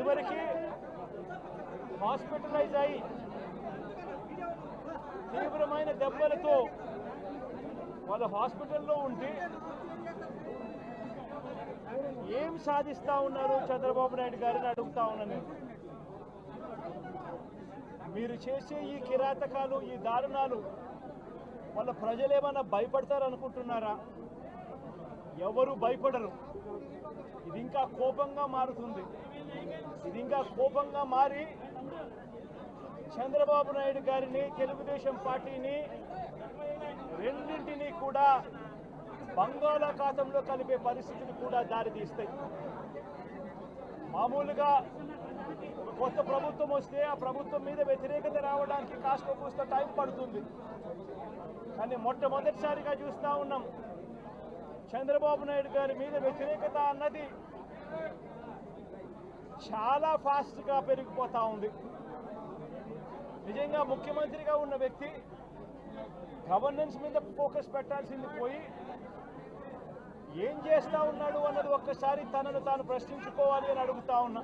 చివరికి హాస్పిటలైజ్ అయి తీవ్రమైన దెబ్బలతో వాళ్ళు హాస్పిటల్లో ఉంటే ఏం సాధిస్తా ఉన్నారు చంద్రబాబు నాయుడు గారిని అడుగుతా ఉన్నాను. మీరు చేసే ఈ కిరాతకాలు, ఈ దారుణాలు వాళ్ళ ప్రజలు ఏమన్నా భయపడతారనుకుంటున్నారా? ఎవరు భయపడరు. ఇది ఇంకా కోపంగా మారుతుంది. ఇది ఇంకా కోపంగా మారి చంద్రబాబు నాయుడు గారిని, తెలుగుదేశం పార్టీని రెండింటినీ కూడా బంగాళాఖాతంలో కలిపే పరిస్థితులు కూడా దారితీస్తాయి. మామూలుగా కొత్త ప్రభుత్వం వస్తే ఆ ప్రభుత్వం మీద వ్యతిరేకత రావడానికి కాస్త కూస్త టైం పడుతుంది. కానీ మొట్టమొదటిసారిగా చూస్తూ ఉన్నాం చంద్రబాబు నాయుడు గారి మీద వ్యతిరేకత అన్నది చాలా ఫాస్ట్గా పెరిగిపోతూ ఉంది. నిజంగా ముఖ్యమంత్రిగా ఉన్న వ్యక్తి గవర్నెన్స్ మీద ఫోకస్ పెట్టాల్సింది పోయి ఏం చేస్తూ ఉన్నాడు అన్నది ఒక్కసారి తనను తాను ప్రశ్నించుకోవాలి అని అడుగుతా ఉన్నా.